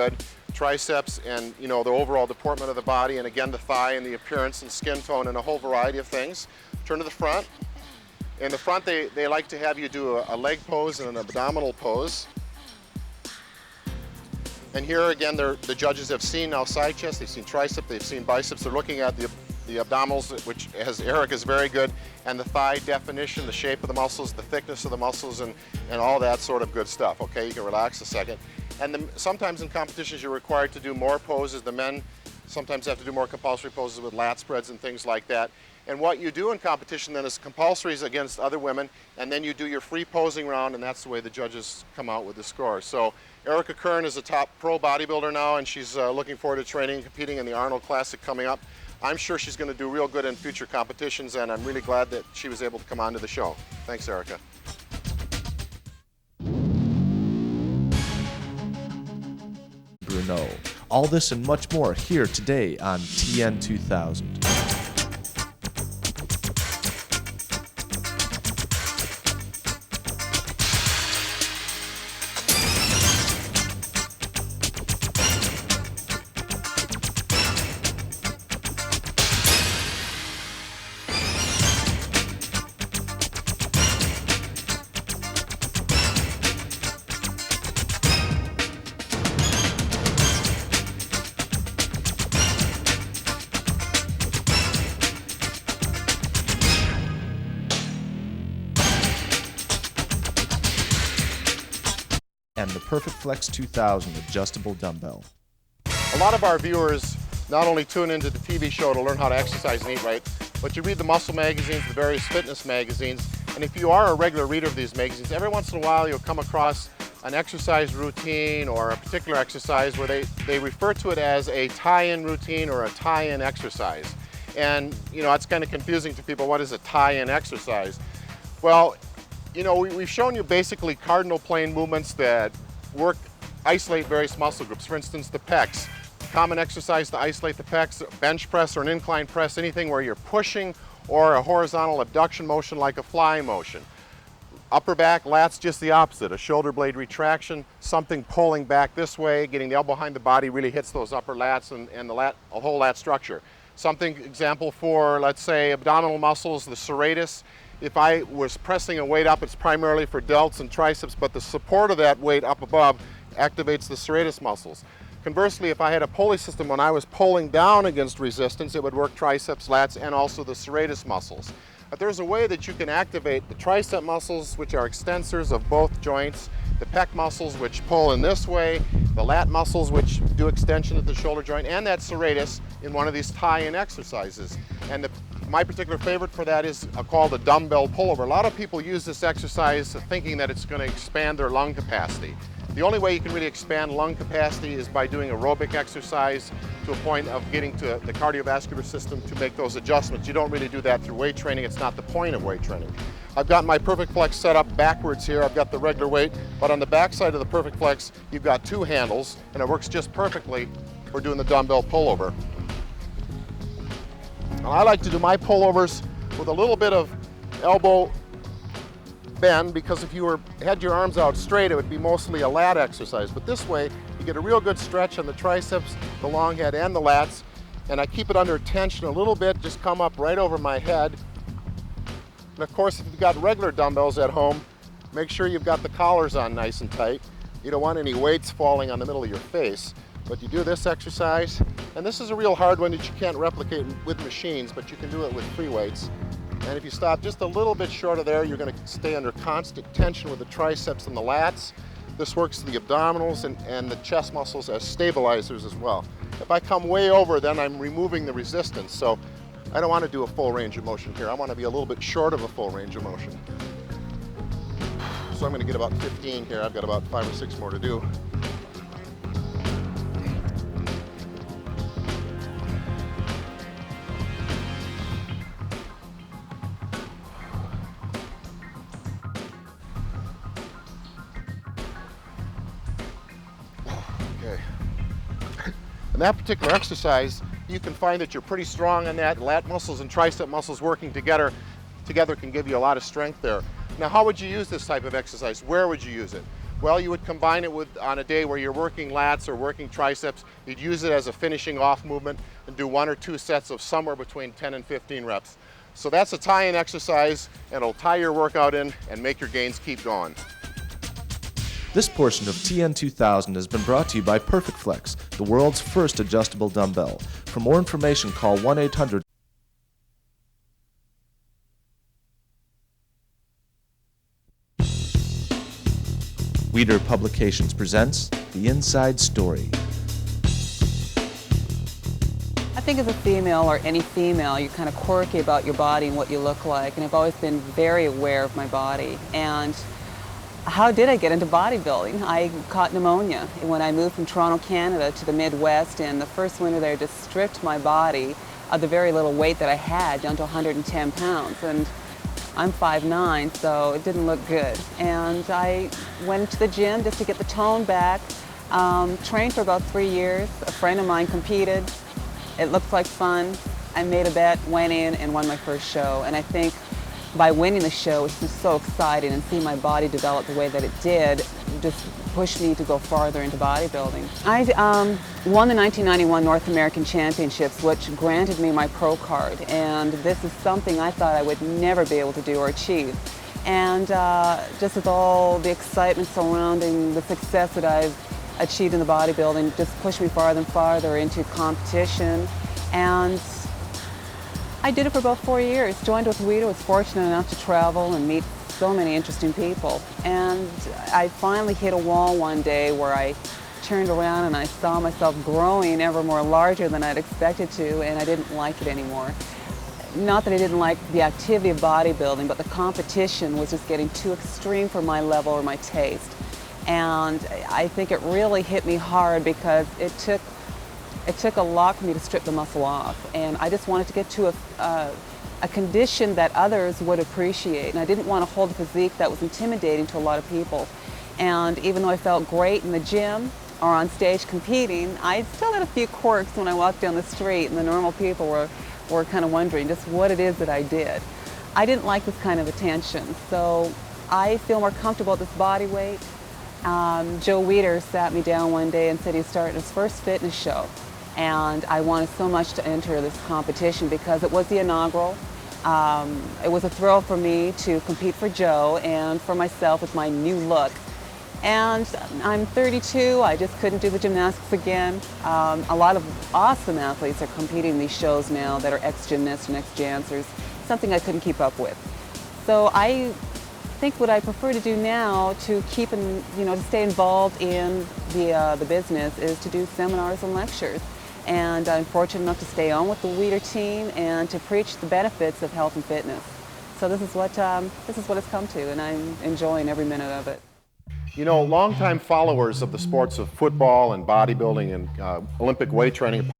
good. Triceps and, you know, the overall deportment of the body, and again the thigh and the appearance and skin tone and a whole variety of things. Turn to the front. In the front, they like to have you do a leg pose and an abdominal pose. And here again, the judges have seen now side chest, they've seen tricep, they've seen biceps. They're looking at the abdominals, which as Eric is very good, and the thigh definition, the shape of the muscles, the thickness of the muscles, and all that sort of good stuff. Okay, you can relax a second. And sometimes in competitions you're required to do more poses. The men sometimes have to do more compulsory poses with lat spreads and things like that. And what you do in competition then is compulsories against other women, and then you do your free posing round, and that's the way the judges come out with the score. So Erica Kern is a top pro bodybuilder now, and she's looking forward to training and competing in the Arnold Classic coming up. I'm sure she's going to do real good in future competitions, and I'm really glad that she was able to come on to the show. Thanks, Erica. Bruno. All this and much more here today on TN2000. And the Perfect Flex 2000 adjustable dumbbell. A lot of our viewers not only tune into the TV show to learn how to exercise and eat right, but you read the muscle magazines, the various fitness magazines, and if you are a regular reader of these magazines, every once in a while you'll come across an exercise routine or a particular exercise where they refer to it as a tie-in routine or a tie-in exercise. And you know, it's kind of confusing to people. What is a tie-in exercise? Well, you know, we've shown you basically cardinal plane movements that isolate various muscle groups. For instance, the pecs. Common exercise to isolate the pecs, bench press or an incline press, anything where you're pushing or a horizontal abduction motion like a fly motion. Upper back, lats just the opposite, a shoulder blade retraction, something pulling back this way, getting the elbow behind the body really hits those upper lats and the whole lat structure. Something, example for, let's say, abdominal muscles, the serratus. If I was pressing a weight up, it's primarily for delts and triceps, but the support of that weight up above activates the serratus muscles. Conversely, if I had a pulley system, when I was pulling down against resistance, it would work triceps, lats, and also the serratus muscles. But there's a way that you can activate the tricep muscles, which are extensors of both joints, the pec muscles, which pull in this way, the lat muscles, which do extension at the shoulder joint, and that serratus in one of these tie-in exercises. And my particular favorite for that is called a dumbbell pullover. A lot of people use this exercise thinking that it's going to expand their lung capacity. The only way you can really expand lung capacity is by doing aerobic exercise to a point of getting to the cardiovascular system to make those adjustments. You don't really do that through weight training. It's not the point of weight training. I've got my Perfect Flex set up backwards here. I've got the regular weight, but on the back side of the Perfect Flex, you've got two handles, and it works just perfectly for doing the dumbbell pullover. Now, I like to do my pullovers with a little bit of elbow bend, because if you had your arms out straight, it would be mostly a lat exercise. But this way, you get a real good stretch on the triceps, the long head, and the lats. And I keep it under tension a little bit, just come up right over my head. And of course, if you've got regular dumbbells at home, make sure you've got the collars on nice and tight. You don't want any weights falling on the middle of your face. But you do this exercise, and this is a real hard one that you can't replicate with machines, but you can do it with free weights. And if you stop just a little bit short of there, you're going to stay under constant tension with the triceps and the lats. This works the abdominals and the chest muscles as stabilizers as well. If I come way over, then I'm removing the resistance. So I don't want to do a full range of motion here. I want to be a little bit short of a full range of motion. So I'm going to get about 15 here. I've got about 5 or 6 more to do. In that particular exercise, you can find that you're pretty strong on that. Lat muscles and tricep muscles working together can give you a lot of strength there. Now, how would you use this type of exercise? Where would you use it? Well, you would combine it with, on a day where you're working lats or working triceps, you'd use it as a finishing off movement and do 1 or 2 sets of somewhere between 10 and 15 reps. So that's a tie-in exercise, and it'll tie your workout in and make your gains keep going. This portion of TN2000 has been brought to you by Perfect Flex, the world's first adjustable dumbbell. For more information, call 1-800. Weider Publications presents The Inside Story. I think as a female, or any female, you're kind of quirky about your body and what you look like, and I've always been very aware of my body. And how did I get into bodybuilding? I caught pneumonia when I moved from Toronto, Canada to the Midwest, and the first winter there just stripped my body of the very little weight that I had down to 110 pounds. And I'm 5'9", so it didn't look good. And I went to the gym just to get the tone back, trained for about 3 years. A friend of mine competed. It looked like fun. I made a bet, went in, and won my first show. And I think by winning the show, it's just so exciting, and seeing my body develop the way that it did just pushed me to go farther into bodybuilding. I won the 1991 North American Championships, which granted me my pro card, and this is something I thought I would never be able to do or achieve. And just with all the excitement surrounding the success that I've achieved in the bodybuilding, just pushed me farther and farther into competition. And I did it for about 4 years. Joined with Weider, was fortunate enough to travel and meet so many interesting people. And I finally hit a wall one day where I turned around and I saw myself growing ever more larger than I'd expected to, and I didn't like it anymore. Not that I didn't like the activity of bodybuilding, but the competition was just getting too extreme for my level or my taste. And I think it really hit me hard because it took a lot for me to strip the muscle off, and I just wanted to get to a condition that others would appreciate, and I didn't want to hold a physique that was intimidating to a lot of people. And even though I felt great in the gym or on stage competing, I still had a few quirks when I walked down the street, and the normal people were kind of wondering just what it is that I did. I didn't like this kind of attention, so I feel more comfortable at this body weight. Joe Weider sat me down one day and said he started his first fitness show. And I wanted so much to enter this competition because it was the inaugural. It was a thrill for me to compete for Joe and for myself with my new look. And I'm 32, I just couldn't do the gymnastics again. A lot of awesome athletes are competing in these shows now that are ex-gymnasts and ex-dancers, something I couldn't keep up with. So I think what I prefer to do now to keep to stay involved in the business is to do seminars and lectures. And I'm fortunate enough to stay on with the Weider team and to preach the benefits of health and fitness. So this is what it's come to, and I'm enjoying every minute of it. You know, longtime followers of the sports of football and bodybuilding and Olympic weight training